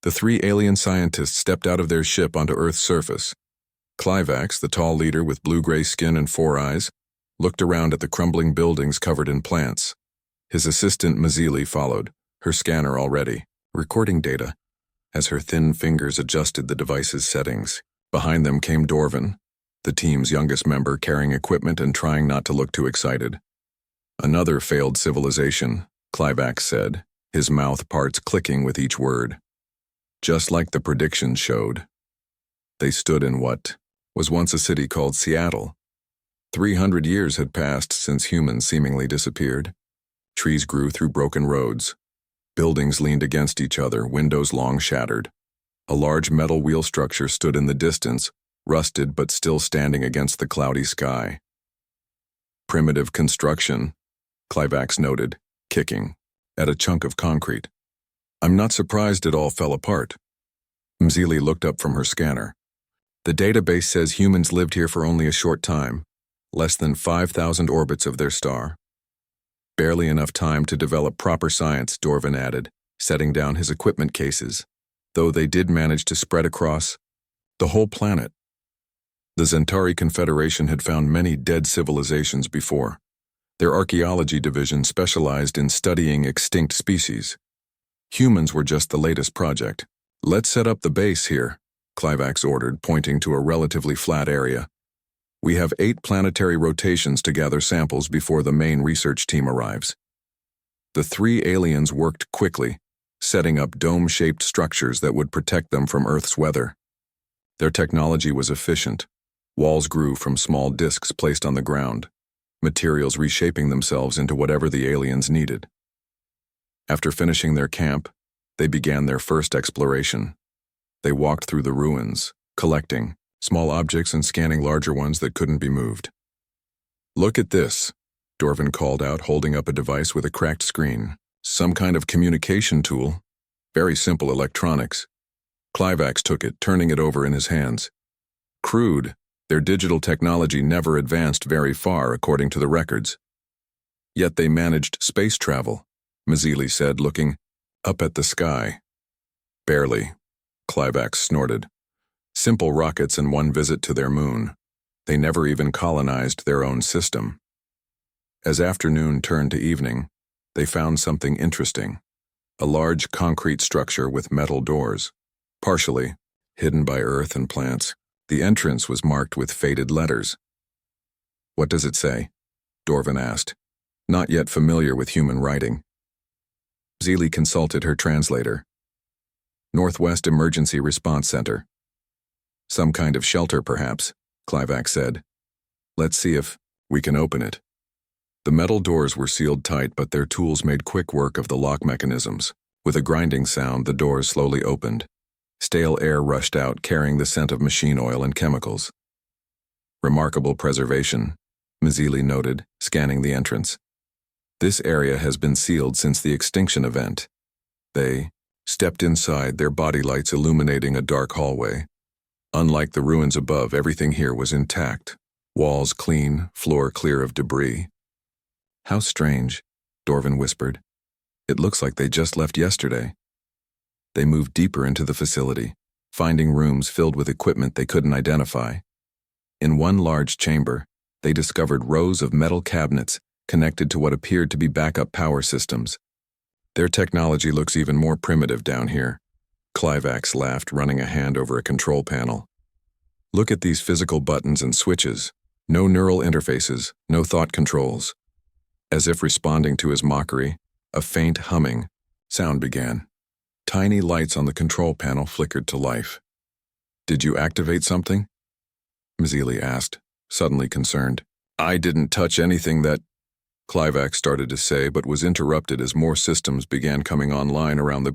The three alien scientists stepped out of their ship onto Earth's surface. Clivax, the tall leader with blue-gray skin and 4 eyes, looked around at the crumbling buildings covered in plants. His assistant Mazili followed, her scanner already, recording data, as her thin fingers adjusted the device's settings. Behind them came Dorvan, the team's youngest member, carrying equipment and trying not to look too excited. Another failed civilization, Clivax said, his mouth parts clicking with each word. Just like the predictions showed. They stood in what was once a city called Seattle. 300 years had passed since humans seemingly disappeared. Trees grew through broken roads. Buildings leaned against each other, windows long shattered. A large metal wheel structure stood in the distance, rusted but still standing against the cloudy sky. Primitive construction, Clivax noted, kicking at a chunk of concrete. I'm not surprised it all fell apart. Mzili looked up from her scanner. The database says humans lived here for only a short time, less than 5,000 orbits of their star. Barely enough time to develop proper science, Dorvan added, setting down his equipment cases, though they did manage to spread across the whole planet. The Zentari Confederation had found many dead civilizations before. Their archaeology division specialized in studying extinct species. Humans were just the latest project. Let's set up the base here, Clivax ordered, pointing to a relatively flat area. We have 8 planetary rotations to gather samples before the main research team arrives. The 3 aliens worked quickly, setting up dome-shaped structures that would protect them from Earth's weather. Their technology was efficient. Walls grew from small discs placed on the ground, materials reshaping themselves into whatever the aliens needed. After finishing their camp, they began their first exploration. They walked through the ruins, collecting small objects and scanning larger ones that couldn't be moved. Look at this, Dorvan called out, holding up a device with a cracked screen. Some kind of communication tool. Very simple electronics. Clivax took it, turning it over in his hands. Crude, their digital technology never advanced very far according to the records. Yet they managed space travel, Mazili said, looking up at the sky. Barely, Clivax snorted. Simple rockets and 1 visit to their moon. They never even colonized their own system. As afternoon turned to evening, they found something interesting. A large concrete structure with metal doors. Partially hidden by earth and plants, the entrance was marked with faded letters. What does it say? Dorvan asked, not yet familiar with human writing. Zili consulted her translator. Northwest Emergency Response Center. Some kind of shelter, perhaps, Clivax said. Let's see if we can open it. The metal doors were sealed tight, but their tools made quick work of the lock mechanisms. With a grinding sound, the doors slowly opened. Stale air rushed out, carrying the scent of machine oil and chemicals. Remarkable preservation, Mazili noted, scanning the entrance. This area has been sealed since the extinction event. They stepped inside, their body lights illuminating a dark hallway. Unlike the ruins above, everything here was intact. Walls clean, floor clear of debris. How strange, Dorvan whispered. It looks like they just left yesterday. They moved deeper into the facility, finding rooms filled with equipment they couldn't identify. In one large chamber, they discovered rows of metal cabinets connected to what appeared to be backup power systems. Their technology looks even more primitive down here. Clivax laughed, running a hand over a control panel. Look at these physical buttons and switches. No neural interfaces, no thought controls. As if responding to his mockery, a faint humming sound began. Tiny lights on the control panel flickered to life. Did you activate something? Mazili asked, suddenly concerned. I didn't touch anything that... Clivax started to say, but was interrupted as more systems began coming online around the...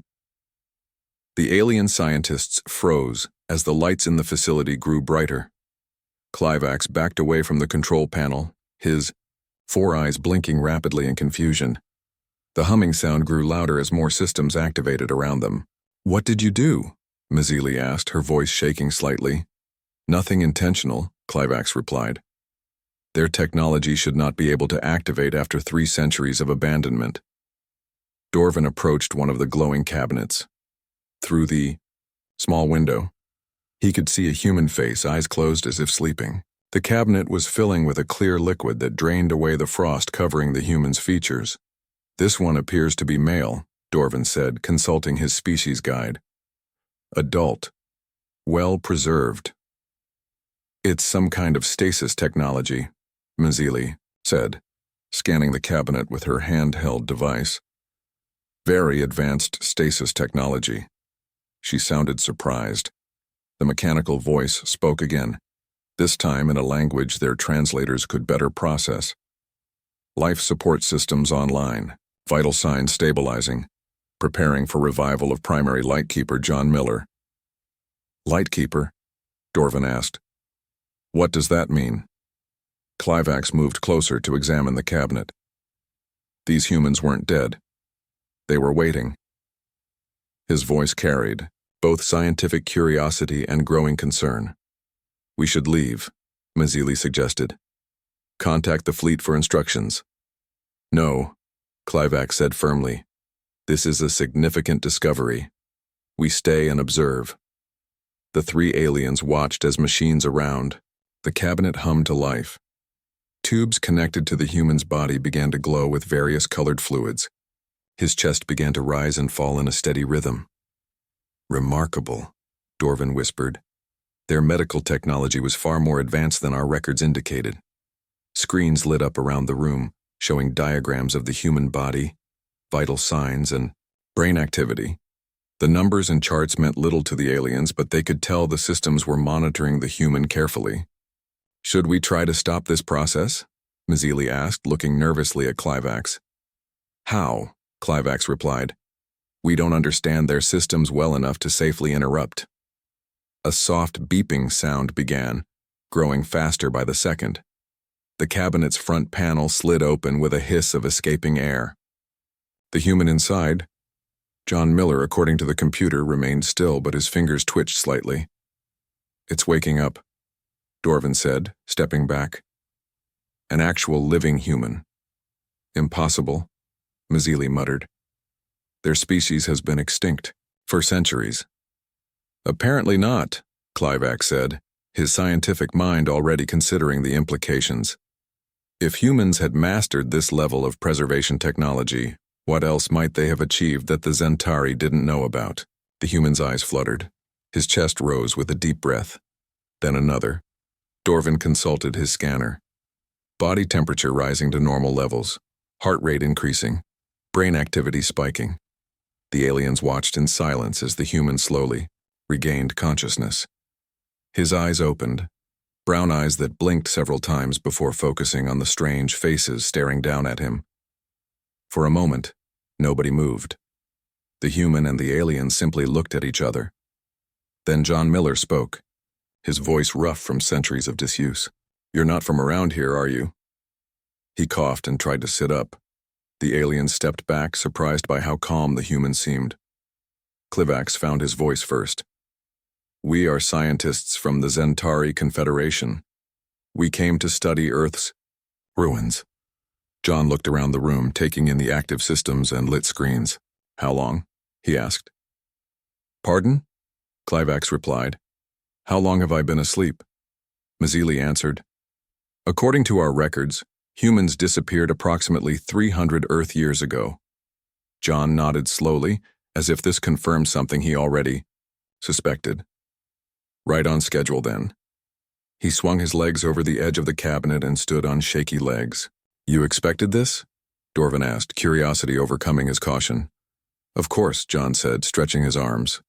The alien scientists froze as the lights in the facility grew brighter. Clivax backed away from the control panel, his 4 eyes blinking rapidly in confusion. The humming sound grew louder as more systems activated around them. What did you do? Mazili asked, her voice shaking slightly. Nothing intentional, Clivax replied. Their technology should not be able to activate after 3 centuries of abandonment. Dorvan approached one of the glowing cabinets. Through the small window, he could see a human face, eyes closed as if sleeping. The cabinet was filling with a clear liquid that drained away the frost covering the human's features. "This one appears to be male," Dorvin said, consulting his species guide. "Adult. Well preserved." "It's some kind of stasis technology," Mazzili said, scanning the cabinet with her handheld device. "Very advanced stasis technology." She sounded surprised. The mechanical voice spoke again, this time in a language their translators could better process. "Life support systems online. Vital signs stabilizing. Preparing for revival of primary lightkeeper John Miller." "Lightkeeper?" Dorvin asked. "What does that mean?" Clivax moved closer to examine the cabinet. These humans weren't dead. They were waiting. His voice carried both scientific curiosity and growing concern. "We should leave," Mazzili suggested. "Contact the fleet for instructions." "No," Clivax said firmly. "This is a significant discovery. We stay and observe." The three aliens watched as machines around. The cabinet hummed to life. Tubes connected to the human's body began to glow with various colored fluids. His chest began to rise and fall in a steady rhythm. "Remarkable," Dorvin whispered. Their medical technology was far more advanced than our records indicated. Screens lit up around the room, showing diagrams of the human body, vital signs, and brain activity. The numbers and charts meant little to the aliens, but they could tell the systems were monitoring the human carefully. "Should we try to stop this process?" Mazzili asked, looking nervously at Clivax. "How?" Clivax replied. "We don't understand their systems well enough to safely interrupt." A soft beeping sound began, growing faster by the second. The cabinet's front panel slid open with a hiss of escaping air. The human inside, John Miller, according to the computer, remained still, but his fingers twitched slightly. "It's waking up," Dorvin said, stepping back. "An actual living human." "Impossible," Mazzili muttered. "Their species has been extinct for centuries." "Apparently not," Clivax said, his scientific mind already considering the implications. If humans had mastered this level of preservation technology, what else might they have achieved that the Zentari didn't know about? The human's eyes fluttered. His chest rose with a deep breath. Then another. Dorvin consulted his scanner. Body temperature rising to normal levels, heart rate increasing, brain activity spiking. The aliens watched in silence as the human slowly regained consciousness. His eyes opened, brown eyes that blinked several times before focusing on the strange faces staring down at him. For a moment, nobody moved. The human and the alien simply looked at each other. Then John Miller spoke, his voice rough from centuries of disuse. "You're not from around here, are you?" He coughed and tried to sit up. The alien stepped back, surprised by how calm the human seemed. Clivax found his voice first. "We are scientists from the Zentari Confederation. We came to study Earth's ruins." John looked around the room, taking in the active systems and lit screens. "How long?" he asked. "Pardon?" Clivax replied. "How long have I been asleep?" Mazzili answered. "According to our records, humans disappeared approximately 300 Earth years ago." John nodded slowly, as if this confirmed something he already suspected. "Right on schedule, then." He swung his legs over the edge of the cabinet and stood on shaky legs. "You expected this?" Dorvin asked, curiosity overcoming his caution. "Of course," John said, stretching his arms.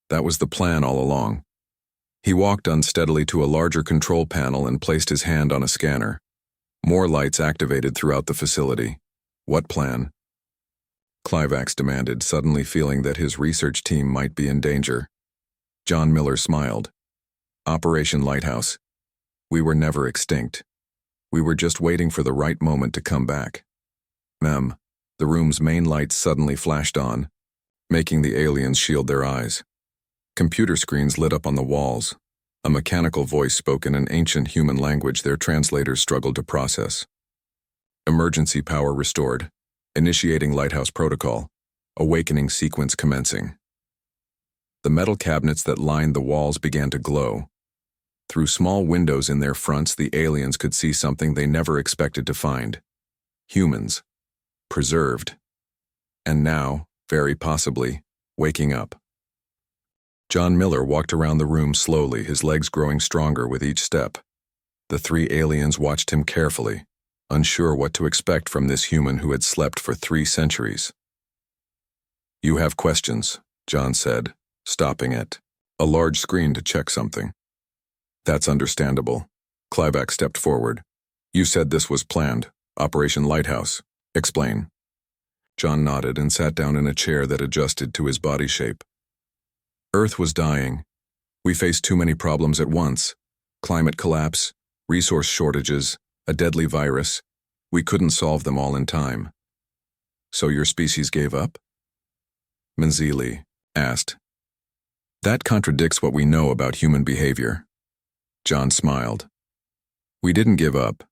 "That was the plan all along." He walked unsteadily to a larger control panel and placed his hand on a scanner. More lights activated throughout the facility. "What plan?" Clivax demanded, suddenly feeling that his research team might be in danger. John Miller smiled. "Operation Lighthouse. We were never extinct. We were just waiting for the right moment to come back." "Mem." The room's main lights suddenly flashed on, making the aliens shield their eyes. Computer screens lit up on the walls. A mechanical voice spoke in an ancient human language their translators struggled to process. "Emergency power restored. Initiating lighthouse protocol. Awakening sequence commencing." The metal cabinets that lined the walls began to glow. Through small windows in their fronts, the aliens could see something they never expected to find. Humans. Preserved. And now, very possibly, waking up. John Miller walked around the room slowly, his legs growing stronger with each step. The three aliens watched him carefully, unsure what to expect from this human who had slept for 3 centuries. "You have questions," John said, stopping at a large screen to check something. "That's understandable." Clivax stepped forward. "You said this was planned. Operation Lighthouse. Explain." John nodded and sat down in a chair that adjusted to his body shape. "Earth was dying. We faced too many problems at once. Climate collapse, resource shortages, a deadly virus. We couldn't solve them all in time." "So your species gave up?" Manzili asked. "That contradicts what we know about human behavior." John smiled. "We didn't give up.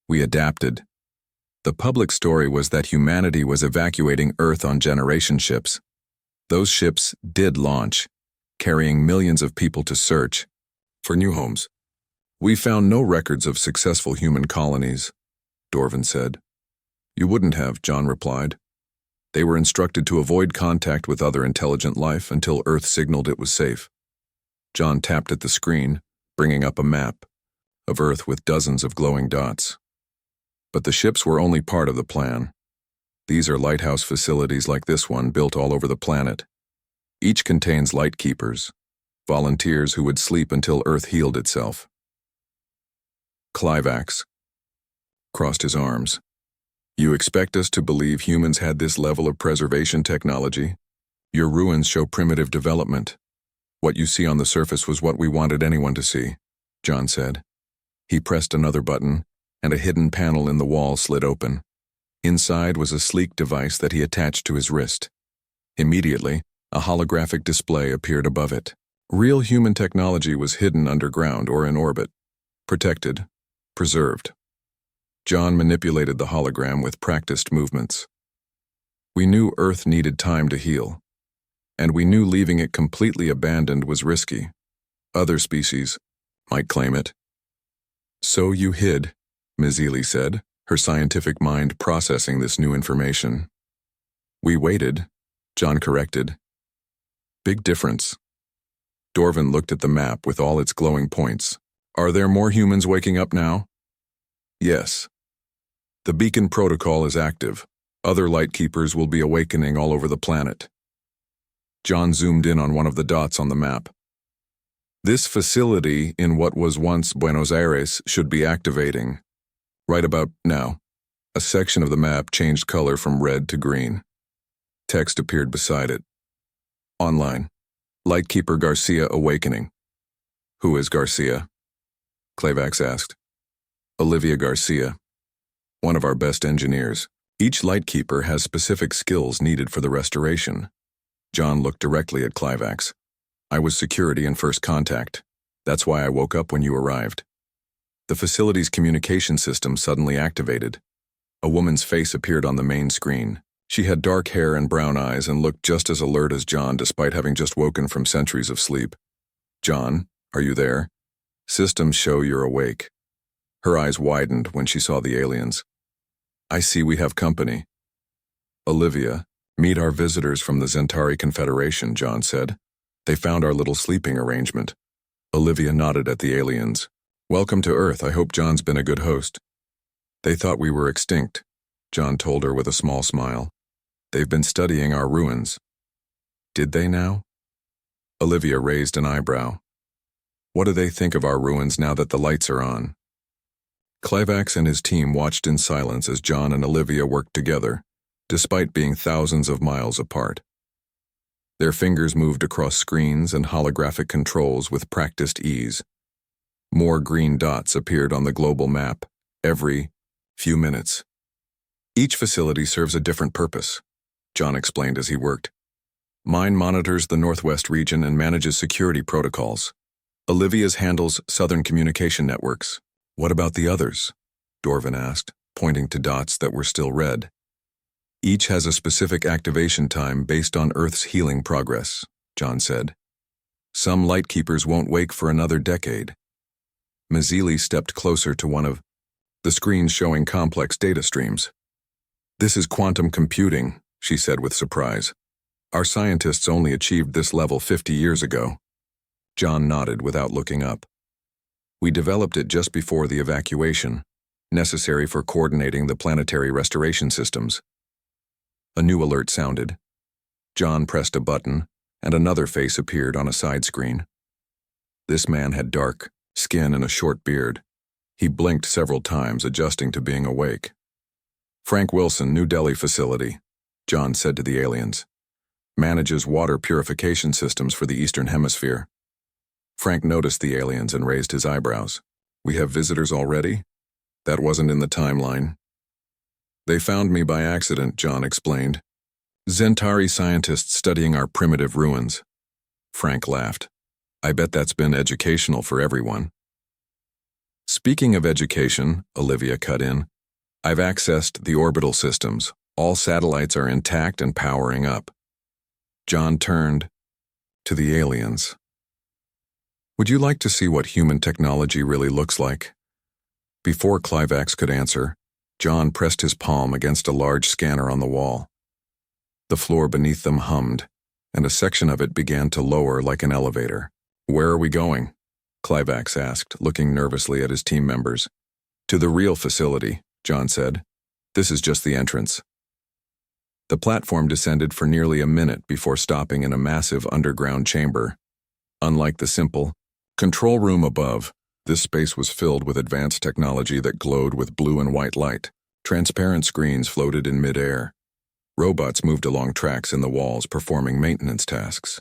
We adapted. The public story was that humanity was evacuating Earth on generation ships. Those ships did launch, carrying millions of people to search for new homes. We found no records of successful human colonies," Dorvan said. "You wouldn't have," John replied. "They were instructed to avoid contact with other intelligent life until Earth signaled it was safe." John tapped at the screen, bringing up a map of Earth with dozens of glowing dots. But the ships were only part of the plan. These are lighthouse facilities like this one built all over the planet. Each contains light keepers, volunteers who would sleep until Earth healed itself. Clivax crossed his arms. "You expect us to believe humans had this level of preservation technology? Your ruins show primitive development. What you see on the surface was what we wanted anyone to see," John said. He pressed another button, and a hidden panel in the wall slid open. Inside was a sleek device that he attached to his wrist. Immediately, a holographic display appeared above it. Real human technology was hidden underground or in orbit, protected, preserved. John manipulated the hologram with practiced movements. "We knew Earth needed time to heal, and we knew leaving it completely abandoned was risky. Other species might claim it." "So you hid," Manzili said, her scientific mind processing this new information. "We waited," John corrected. "Big difference." Dorvan looked at the map with all its glowing points. "Are there more humans waking up now?" "Yes. The beacon protocol is active. Other light keepers will be awakening all over the planet." John zoomed in on one of the dots on the map. "This facility in what was once Buenos Aires should be activating right about now." A section of the map changed color from red to green. Text appeared beside it. "Online. Lightkeeper Garcia awakening." "Who is Garcia?" Clivax asked. "Olivia Garcia. One of our best engineers. Each lightkeeper has specific skills needed for the restoration." John looked directly at Clivax. "I was security and first contact. That's why I woke up when you arrived." The facility's communication system suddenly activated. A woman's face appeared on the main screen. She had dark hair and brown eyes and looked just as alert as John despite having just woken from centuries of sleep. "John, are you there? Systems show you're awake." Her eyes widened when she saw the aliens. "I see we have company." "Olivia, meet our visitors from the Zentari Confederation," John said. "They found our little sleeping arrangement." Olivia nodded at the aliens. "Welcome to Earth. I hope John's been a good host." "They thought we were extinct," John told her with a small smile. "They've been studying our ruins." "Did they now?" Olivia raised an eyebrow. "What do they think of our ruins now that the lights are on?" Clivax and his team watched in silence as John and Olivia worked together, despite being thousands of miles apart. Their fingers moved across screens and holographic controls with practiced ease. More green dots appeared on the global map every few minutes. "Each facility serves a different purpose," John explained as he worked. "Mine monitors the Northwest region and manages security protocols. Olivia's handles southern communication networks." "What about the others?" Dorvan asked, pointing to dots that were still red. "Each has a specific activation time based on Earth's healing progress," John said. Some lightkeepers won't wake for another decade. Mazzilli stepped closer to one of the screens showing complex data streams. This is quantum computing, she said with surprise. Our scientists only achieved this level 50 years ago. John nodded without looking up. We developed it just before the evacuation, necessary for coordinating the planetary restoration systems. A new alert sounded. John pressed a button, and another face appeared on a side screen. This man had dark skin and a short beard. He blinked several times, adjusting to being awake. Frank Wilson, New Delhi facility, John said to the aliens. Manages water purification systems for the Eastern Hemisphere. Frank noticed the aliens and raised his eyebrows. We have visitors already? That wasn't in the timeline. They found me by accident, John explained. Zentari scientists studying our primitive ruins. Frank laughed. I bet that's been educational for everyone. Speaking of education, Olivia cut in, I've accessed the orbital systems. All satellites are intact and powering up. John turned to the aliens. Would you like to see what human technology really looks like? Before Clivax could answer, John pressed his palm against a large scanner on the wall. The floor beneath them hummed, and a section of it began to lower like an elevator. Where are we going? Clivax asked, looking nervously at his team members. To the real facility, John said. This is just the entrance. The platform descended for nearly a minute before stopping in a massive underground chamber. Unlike the simple control room above, this space was filled with advanced technology that glowed with blue and white light. Transparent screens floated in midair. Robots moved along tracks in the walls, performing maintenance tasks.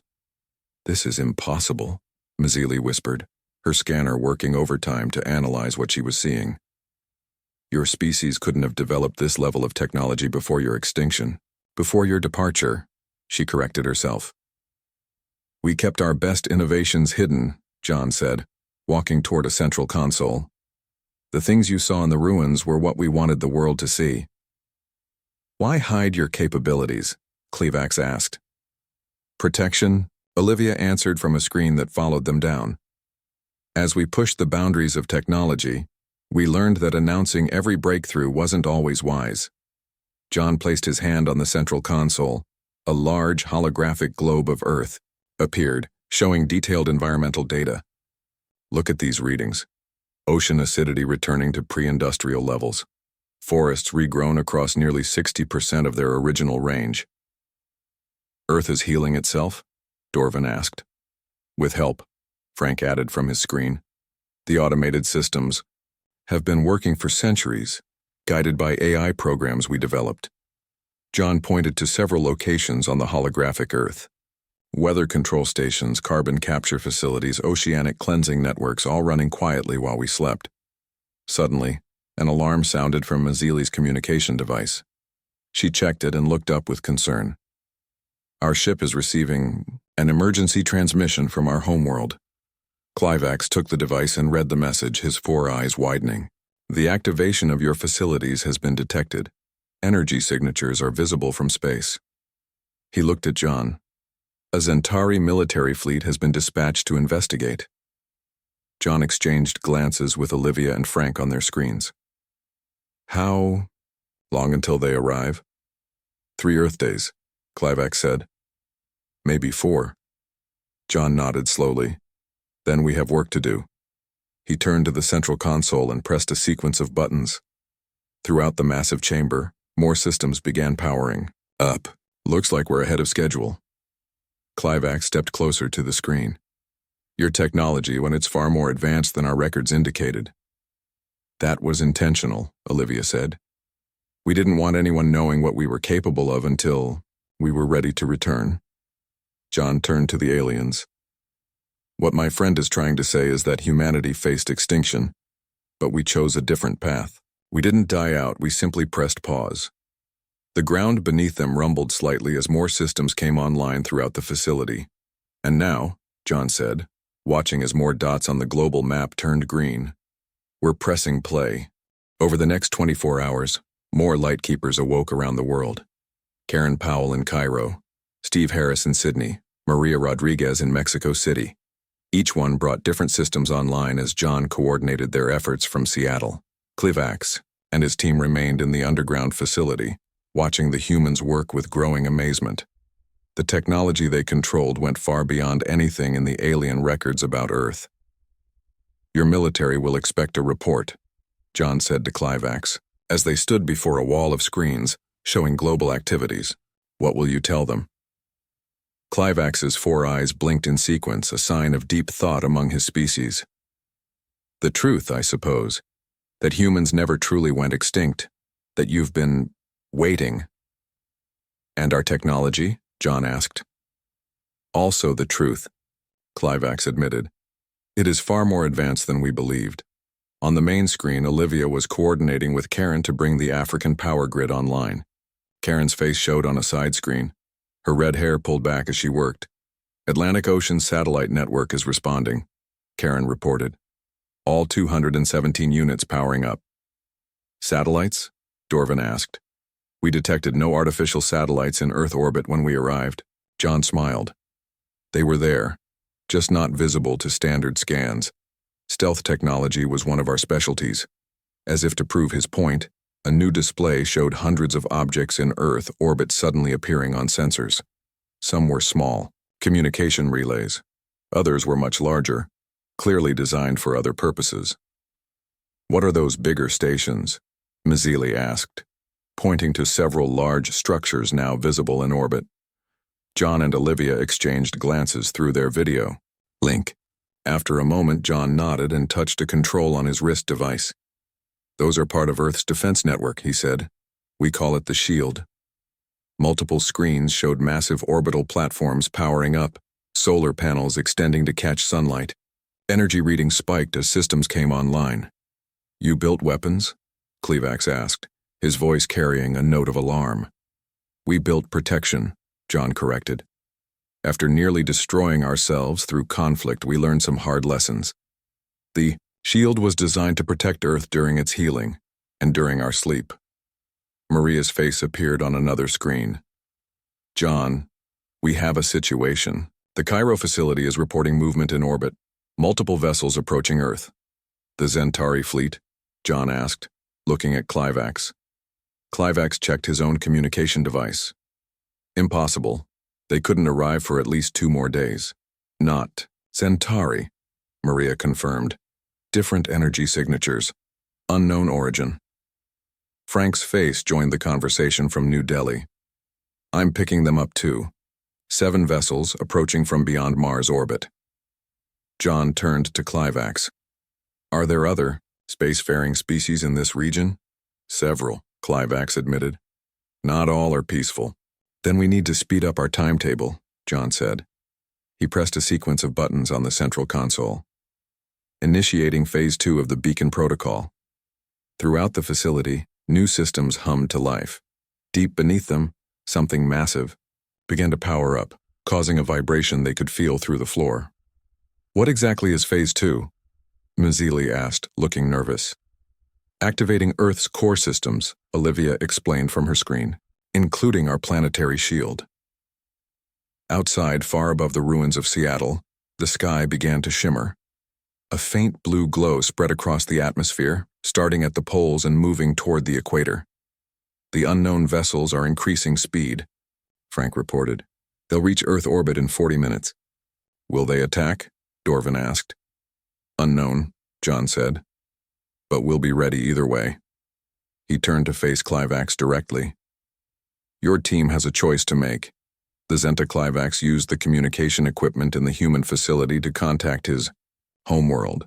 This is impossible, Mazzilli whispered, her scanner working overtime to analyze what she was seeing. Your species couldn't have developed this level of technology before your extinction. Before your departure, she corrected herself. We kept our best innovations hidden, John said, walking toward a central console. The things you saw in the ruins were what we wanted the world to see. Why hide your capabilities? Clivax asked. Protection, Olivia answered from a screen that followed them down. As we pushed the boundaries of technology, we learned that announcing every breakthrough wasn't always wise. John placed his hand on the central console. A large holographic globe of Earth appeared, showing detailed environmental data. Look at these readings. Ocean acidity returning to pre-industrial levels. Forests regrown across nearly 60% of their original range. Earth is healing itself? Dorvan asked. With help, Frank added from his screen. The automated systems have been working for centuries, guided by AI programs we developed. John pointed to several locations on the holographic Earth. Weather control stations, carbon capture facilities, oceanic cleansing networks, all running quietly while we slept. Suddenly, an alarm sounded from Mazzilli's communication device. She checked it and looked up with concern. Our ship is receiving an emergency transmission from our homeworld. Clivax took the device and read the message, his 4 eyes widening. The activation of your facilities has been detected. Energy signatures are visible from space. He looked at John. A Zentari military fleet has been dispatched to investigate. John exchanged glances with Olivia and Frank on their screens. How long until they arrive? 3 Earth days, Clivax said. Maybe 4. John nodded slowly. Then we have work to do. He turned to the central console and pressed a sequence of buttons. Throughout the massive chamber, more systems began powering up. Looks like we're ahead of schedule. Clivax stepped closer to the screen. Your technology, when it's far more advanced than our records indicated. That was intentional, Olivia said. We didn't want anyone knowing what we were capable of until we were ready to return. John turned to the aliens. What my friend is trying to say is that humanity faced extinction, but we chose a different path. We didn't die out, we simply pressed pause. The ground beneath them rumbled slightly as more systems came online throughout the facility. And now, John said, watching as more dots on the global map turned green, we're pressing play. Over the next 24 hours, more lightkeepers awoke around the world. Karen Powell in Cairo, Steve Harris in Sydney, Maria Rodriguez in Mexico City. Each one brought different systems online as John coordinated their efforts from Seattle. Clivax and his team remained in the underground facility, watching the humans work with growing amazement. The technology they controlled went far beyond anything in the alien records about Earth. "Your military will expect a report," John said to Clivax, as they stood before a wall of screens showing global activities. "What will you tell them?" Clivax's 4 eyes blinked in sequence, a sign of deep thought among his species. "The truth, I suppose, that humans never truly went extinct, that you've been waiting." "And our technology?" John asked. "Also the truth," Clivax admitted. "It is far more advanced than we believed." On the main screen, Olivia was coordinating with Karen to bring the African power grid online. Karen's face showed on a side screen, her red hair pulled back as she worked. "Atlantic Ocean satellite network is responding," Karen reported. "All 217 units powering up." "Satellites?" Dorvin asked. "We detected no artificial satellites in Earth orbit when we arrived." John smiled. "They were there, just not visible to standard scans. Stealth technology was one of our specialties." As if to prove his point, a new display showed hundreds of objects in Earth orbit suddenly appearing on sensors. Some were small, communication relays. Others were much larger, clearly designed for other purposes. "What are those bigger stations?" Mazzilli asked, pointing to several large structures now visible in orbit. John and Olivia exchanged glances through their video link. After a moment, John nodded and touched a control on his wrist device. "Those are part of Earth's defense network," he said. "We call it the Shield." Multiple screens showed massive orbital platforms powering up, solar panels extending to catch sunlight. Energy readings spiked as systems came online. "You built weapons?" Clivax asked, his voice carrying a note of alarm. "We built protection," John corrected. "After nearly destroying ourselves through conflict, we learned some hard lessons. The Shield was designed to protect Earth during its healing, and during our sleep." Maria's face appeared on another screen. "John, we have a situation. The Cairo facility is reporting movement in orbit, multiple vessels approaching Earth." "The Centauri fleet?" John asked, looking at Clivax. Clivax checked his own communication device. "Impossible. They couldn't arrive for at least 2 more days." "Not Centauri," Maria confirmed. "Different energy signatures. Unknown origin." Frank's face joined the conversation from New Delhi. "I'm picking them up too. 7 vessels approaching from beyond Mars orbit." John turned to Clivax. "Are there other spacefaring species in this region?" "Several," Clivax admitted. "Not all are peaceful." "Then we need to speed up our timetable," John said. He pressed a sequence of buttons on the central console. "Initiating Phase 2 of the Beacon Protocol." Throughout the facility, new systems hummed to life. Deep beneath them, something massive began to power up, causing a vibration they could feel through the floor. "What exactly is Phase 2? Mazzilli asked, looking nervous. "Activating Earth's core systems," Olivia explained from her screen, "including our planetary shield." Outside, far above the ruins of Seattle, the sky began to shimmer. A faint blue glow spread across the atmosphere, starting at the poles and moving toward the equator. "The unknown vessels are increasing speed," Frank reported. "They'll reach Earth orbit in 40 minutes. "Will they attack?" Dorvin asked. "Unknown," John said. "But we'll be ready either way." He turned to face Clivax directly. "Your team has a choice to make." The Zenta Clivax used the communication equipment in the human facility to contact his homeworld.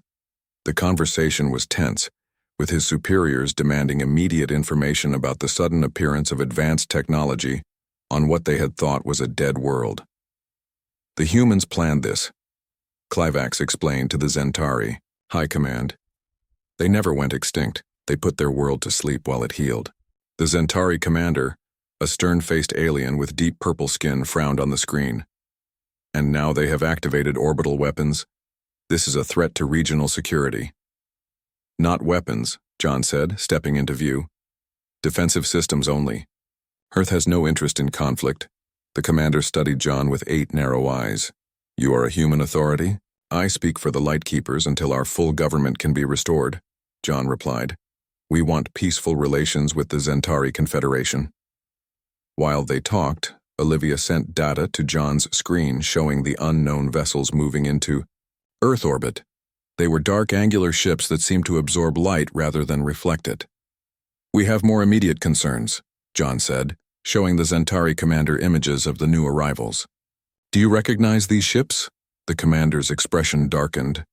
The conversation was tense, with his superiors demanding immediate information about the sudden appearance of advanced technology on what they had thought was a dead world. "The humans planned this," Clivax explained to the Centauri High Command. "They never went extinct. They put their world to sleep while it healed." The Centauri commander, a stern-faced alien with deep purple skin, frowned on the screen. "And now they have activated orbital weapons. This is a threat to regional security." "Not weapons," John said, stepping into view. "Defensive systems only. Earth has no interest in conflict." The commander studied John with 8 narrow eyes. "You are a human authority?" I speak for the Lightkeepers until our full government can be restored, John replied. We want peaceful relations with the Zentari Confederation. While they talked, Olivia sent data to John's screen showing the unknown vessels moving into Earth orbit. They were dark angular ships that seemed to absorb light rather than reflect it. We have more immediate concerns, John said, showing the Zentari commander images of the new arrivals. Do you recognize these ships? The commander's expression darkened.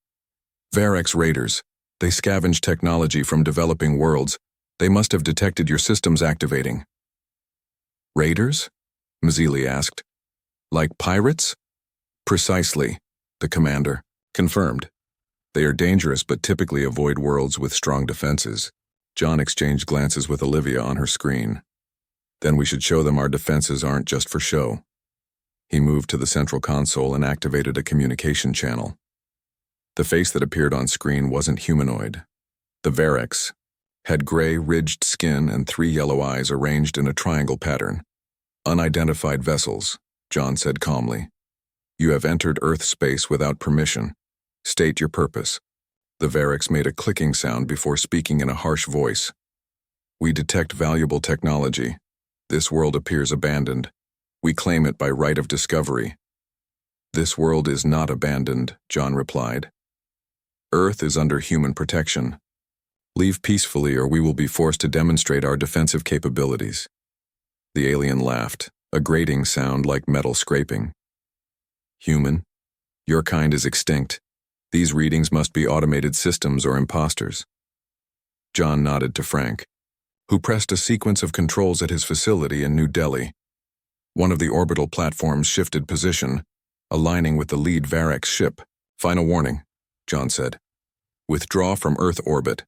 Varex raiders. They scavenge technology from developing worlds. They must have detected your systems activating. Raiders? Mazzili asked. Like pirates? Precisely, the commander confirmed. They are dangerous but typically avoid worlds with strong defenses. John exchanged glances with Olivia on her screen. Then we should show them our defenses aren't just for show. He moved to the central console and activated a communication channel. The face that appeared on screen wasn't humanoid. The Varex had gray, ridged skin and 3 yellow eyes arranged in a triangle pattern. Unidentified vessels, John said calmly. You have entered Earth space without permission. State your purpose. The Varex made a clicking sound before speaking in a harsh voice. We detect valuable technology. This world appears abandoned. We claim it by right of discovery. This world is not abandoned, John replied. Earth is under human protection. Leave peacefully or we will be forced to demonstrate our defensive capabilities. The alien laughed, a grating sound like metal scraping. Human? Your kind is extinct. These readings must be automated systems or imposters. John nodded to Frank, who pressed a sequence of controls at his facility in New Delhi. One of the orbital platforms shifted position, aligning with the lead Varex ship. Final warning, John said. Withdraw from Earth orbit.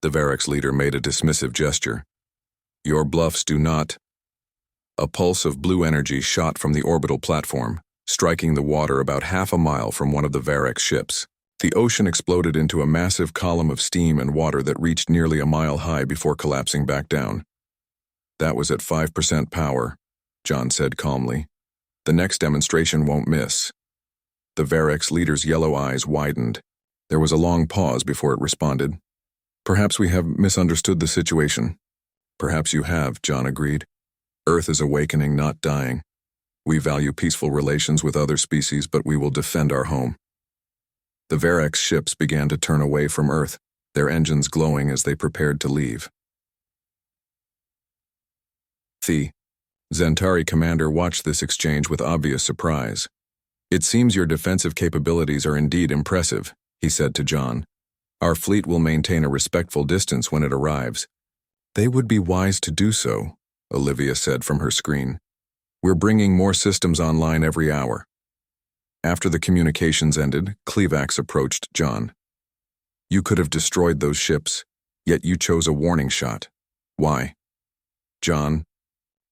The Varex leader made a dismissive gesture. Your bluffs do not. A pulse of blue energy shot from the orbital platform, striking the water about half a mile from one of the Varex ships. The ocean exploded into a massive column of steam and water that reached nearly a mile high before collapsing back down. That was at 5% power, John said calmly. The next demonstration won't miss. The Varex leader's yellow eyes widened. There was a long pause before it responded. Perhaps we have misunderstood the situation. Perhaps you have, John agreed. Earth is awakening, not dying. We value peaceful relations with other species, but we will defend our home. The Varex ships began to turn away from Earth, their engines glowing as they prepared to leave. The Zentari commander watched this exchange with obvious surprise. It seems your defensive capabilities are indeed impressive, he said to John. Our fleet will maintain a respectful distance when it arrives. They would be wise to do so, Olivia said from her screen. We're bringing more systems online every hour. After the communications ended, Clevax approached John. You could have destroyed those ships, yet you chose a warning shot. Why? John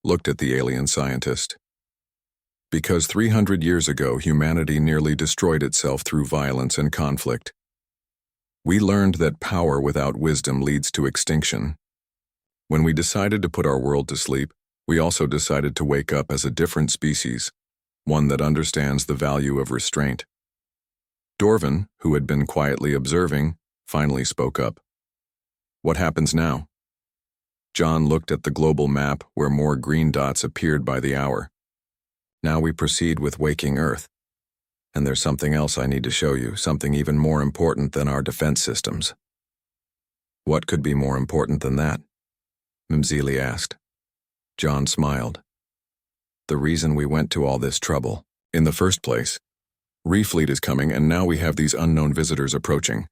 looked at the alien scientist. Because 300 years ago, humanity nearly destroyed itself through violence and conflict. We learned that power without wisdom leads to extinction. When we decided to put our world to sleep, we also decided to wake up as a different species, one that understands the value of restraint. Dorvan, who had been quietly observing, finally spoke up. What happens now? John looked at the global map where more green dots appeared by the hour. Now we proceed with waking Earth. And there's something else I need to show you, something even more important than our defense systems. What could be more important than that? Mimzili asked. John smiled. The reason we went to all this trouble, in the first place. Refleet is coming and now we have these unknown visitors approaching.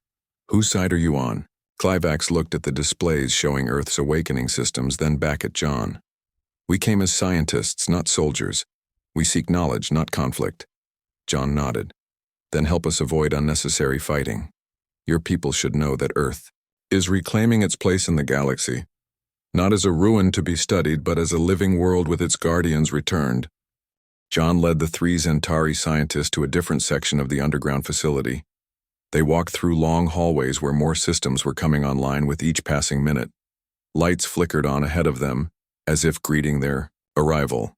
Whose side are you on? Clevax looked at the displays showing Earth's awakening systems, then back at John. We came as scientists, not soldiers. We seek knowledge, not conflict. John nodded. Then help us avoid unnecessary fighting. Your people should know that Earth is reclaiming its place in the galaxy, not as a ruin to be studied, but as a living world with its guardians returned. John led the 3 Zentari scientists to a different section of the underground facility. They walked through long hallways where more systems were coming online with each passing minute. Lights flickered on ahead of them, as if greeting their arrival.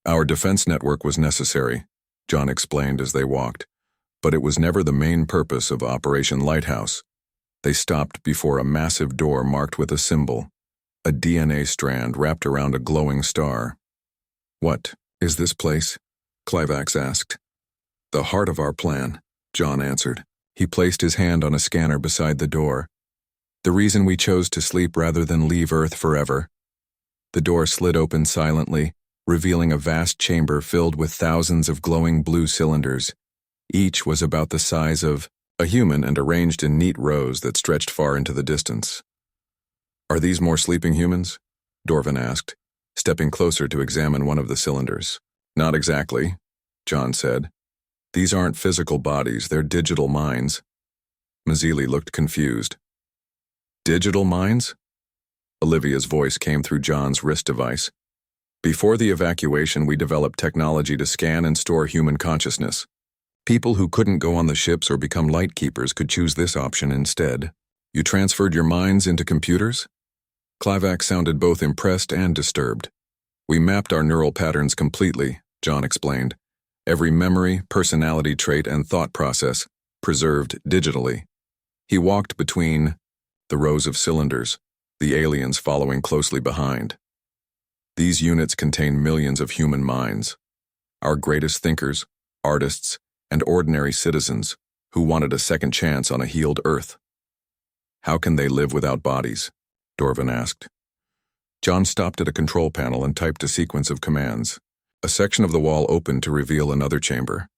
Our defense network was necessary, John explained as they walked. But it was never the main purpose of Operation Lighthouse. They stopped before a massive door marked with a symbol, a DNA strand wrapped around a glowing star. "What is this place?" Clivax asked. "The heart of our plan," John answered. He placed his hand on a scanner beside the door. "The reason we chose to sleep rather than leave Earth forever." The door slid open silently, revealing a vast chamber filled with thousands of glowing blue cylinders. Each was about the size of a human and arranged in neat rows that stretched far into the distance. "Are these more sleeping humans?" Dorvin asked, stepping closer to examine one of the cylinders. "Not exactly," John said. "These aren't physical bodies, they're digital minds." Mazzilli looked confused. "Digital minds?" Olivia's voice came through John's wrist device. "Before the evacuation, we developed technology to scan and store human consciousness. People who couldn't go on the ships or become light keepers could choose this option instead. You transferred your minds into computers?" Clivax sounded both impressed and disturbed. "We mapped our neural patterns completely," John explained. "Every memory, personality trait, and thought process preserved digitally." He walked between the rows of cylinders, the aliens following closely behind. "These units contain millions of human minds. Our greatest thinkers, artists, and ordinary citizens who wanted a second chance on a healed Earth." "How can they live without bodies?" Dorvin asked. John stopped at a control panel and typed a sequence of commands. A section of the wall opened to reveal another chamber.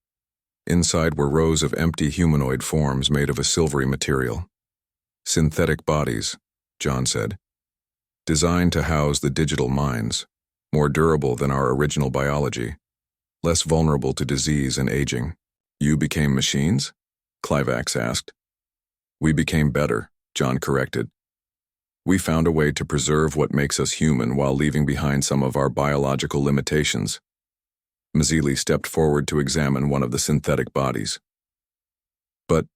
Inside were rows of empty humanoid forms made of a silvery material. "Synthetic bodies," John said. "Designed to house the digital minds, more durable than our original biology, less vulnerable to disease and aging." "You became machines?" Clivax asked. "We became better," John corrected. "We found a way to preserve what makes us human while leaving behind some of our biological limitations." Mazzilli stepped forward to examine one of the synthetic bodies. "But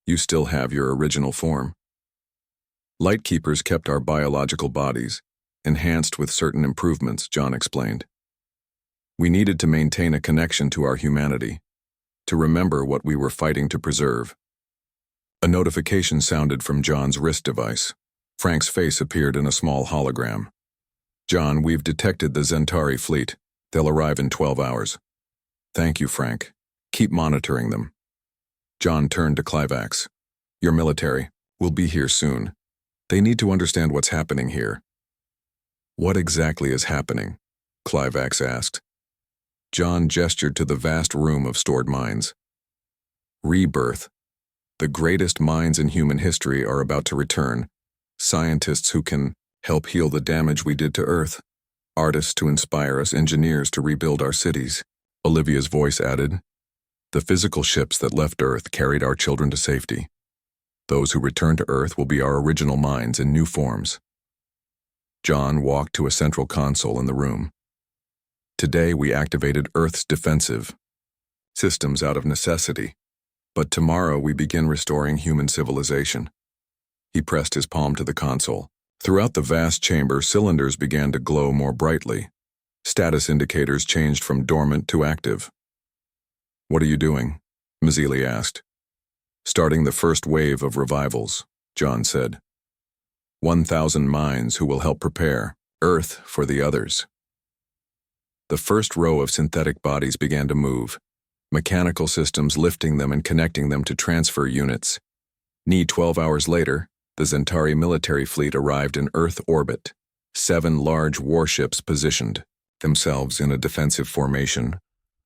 you still have your original form." "Lightkeepers kept our biological bodies, enhanced with certain improvements," John explained. "We needed to maintain a connection to our humanity, to remember what we were fighting to preserve." A notification sounded from John's wrist device. Frank's face appeared in a small hologram. "John, we've detected the Zentari fleet. They'll arrive in 12 hours. "Thank you, Frank. Keep monitoring them." John turned to Clivax. "Your military will be here soon. They need to understand what's happening here." "What exactly is happening?" Clivax asked. John gestured to the vast room of stored minds. "Rebirth. The greatest minds in human history are about to return. Scientists who can help heal the damage we did to Earth. Artists to inspire us, engineers to rebuild our cities." Olivia's voice added, "The physical ships that left Earth carried our children to safety. Those who return to Earth will be our original minds in new forms." John walked to a central console in the room. "Today we activated Earth's defensive systems out of necessity, but tomorrow we begin restoring human civilization." He pressed his palm to the console. Throughout the vast chamber, cylinders began to glow more brightly. Status indicators changed from dormant to active. "What are you doing?" Mazzilli asked. "Starting the first wave of revivals," John said. 1,000 minds who will help prepare Earth for the others." The first row of synthetic bodies began to move, mechanical systems lifting them and connecting them to transfer units. 12 hours later, the Zentari military fleet arrived in Earth orbit. 7 large warships positioned themselves in a defensive formation,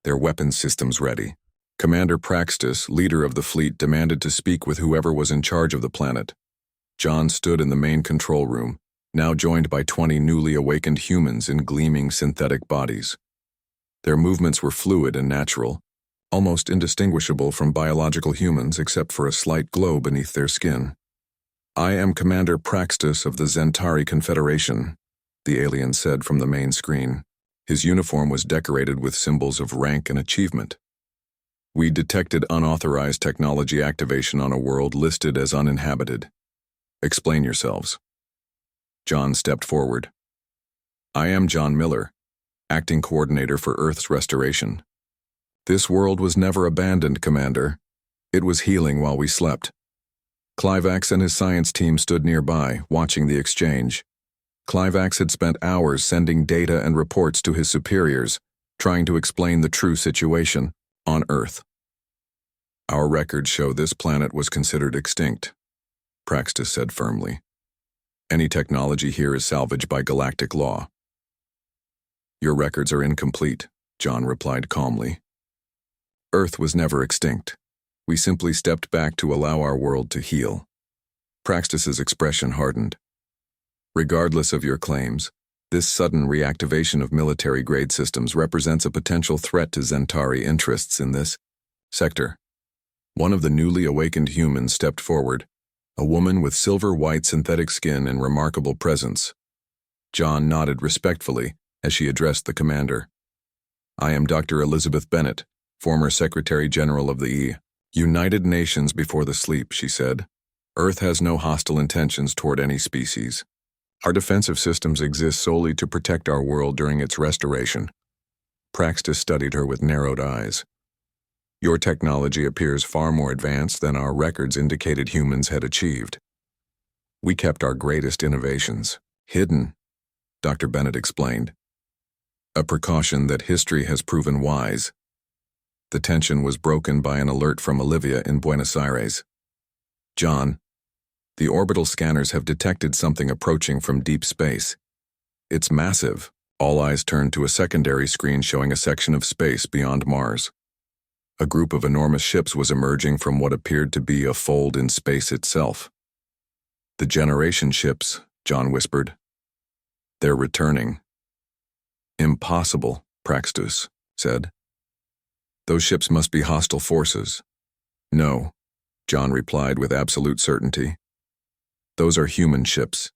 their weapons systems ready. Commander Praxis, leader of the fleet, demanded to speak with whoever was in charge of the planet. John stood in the main control room, now joined by 20 newly awakened humans in gleaming synthetic bodies. Their movements were fluid and natural, almost indistinguishable from biological humans except for a slight glow beneath their skin. "I am Commander Praxis of the Zentari Confederation," the alien said from the main screen. His uniform was decorated with symbols of rank and achievement. "We detected unauthorized technology activation on a world listed as uninhabited. Explain yourselves." John stepped forward. "I am John Miller, acting coordinator for Earth's restoration." "This world was never abandoned, Commander," It was healing while we slept. Clivax and his science team stood nearby, watching the exchange. Clivax had spent hours sending data and reports to his superiors, trying to explain the true situation on Earth. Our records show this planet was considered extinct, Praxis said firmly. Any technology here is salvaged by galactic law. Your records are incomplete, John replied calmly. Earth was never extinct. We simply stepped back to allow our world to heal. Praxis's expression hardened. Regardless of your claims, this sudden reactivation of military-grade systems represents a potential threat to Zentari interests in this sector. One of the newly awakened humans stepped forward, a woman with silver-white synthetic skin and remarkable presence. John nodded respectfully as she addressed the commander. I am Dr. Elizabeth Bennett, former Secretary General of the United Nations before the sleep, she said. Earth has no hostile intentions toward any species. Our defensive systems exist solely to protect our world during its restoration. Praxis studied her with narrowed eyes. Your technology appears far more advanced than our records indicated humans had achieved. We kept our greatest innovations hidden, Dr. Bennett explained. A precaution that history has proven wise. The tension was broken by an alert from Olivia in Buenos Aires. John, the orbital scanners have detected something approaching from deep space. It's massive. All eyes turned to a secondary screen showing a section of space beyond Mars. A group of enormous ships was emerging from what appeared to be a fold in space itself. The generation ships, John whispered. They're returning. Impossible, Praxis said. Those ships must be hostile forces. No, John replied with absolute certainty. Those are human ships,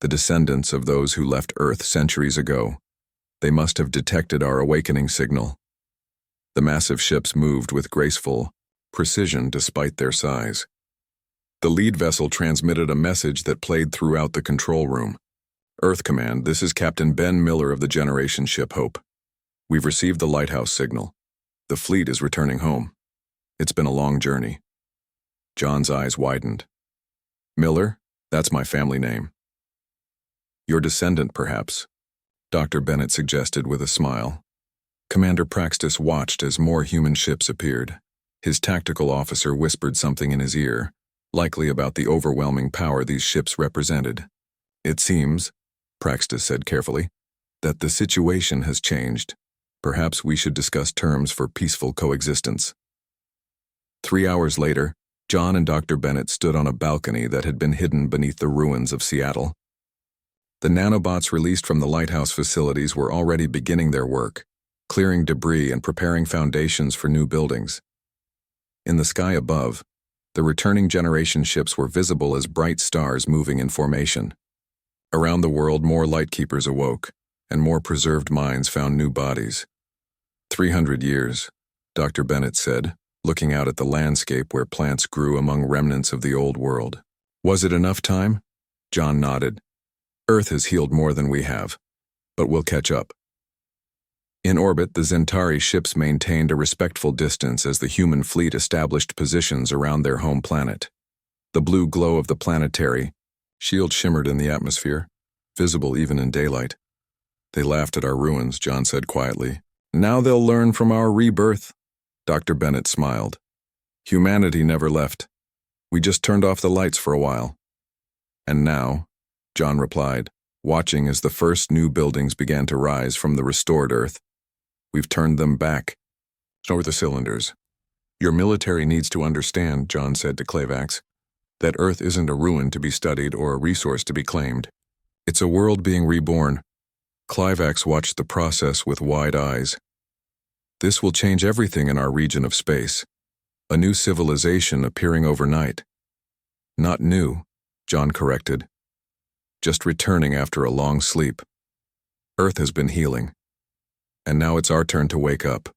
the descendants of those who left Earth centuries ago. They must have detected our awakening signal. The massive ships moved with graceful precision despite their size. The lead vessel transmitted a message that played throughout the control room. Earth Command, this is Captain Ben Miller of the Generation Ship Hope. We've received the lighthouse signal. The fleet is returning home. It's been a long journey. John's eyes widened. Miller? That's my family name. Your descendant, perhaps, Dr. Bennett suggested with a smile. Commander Praxis watched as more human ships appeared. His tactical officer whispered something in his ear, likely about the overwhelming power these ships represented. It seems, Praxis said carefully, that the situation has changed. Perhaps we should discuss terms for peaceful coexistence. 3 hours later, John and Dr. Bennett stood on a balcony that had been hidden beneath the ruins of Seattle. The nanobots released from the lighthouse facilities were already beginning their work, clearing debris and preparing foundations for new buildings. In the sky above, the returning generation ships were visible as bright stars moving in formation. Around the world, more lightkeepers awoke, and more preserved minds found new bodies. 300 years, Dr. Bennett said, looking out at the landscape where plants grew among remnants of the old world. Was it enough time? John nodded. Earth has healed more than we have, but we'll catch up. In orbit, the Zentari ships maintained a respectful distance as the human fleet established positions around their home planet. The blue glow of the planetary shield shimmered in the atmosphere, visible even in daylight. They laughed at our ruins, John said quietly. Now they'll learn from our rebirth. Dr. Bennett smiled. Humanity never left. We just turned off the lights for a while. And now, John replied, watching as the first new buildings began to rise from the restored Earth. We've turned them back. So are the cylinders. Your military needs to understand, John said to Clivax, that Earth isn't a ruin to be studied or a resource to be claimed. It's a world being reborn. Clivax watched the process with wide eyes. This will change everything in our region of space. A new civilization appearing overnight. Not new, John corrected. Just returning after a long sleep. Earth has been healing. And now it's our turn to wake up.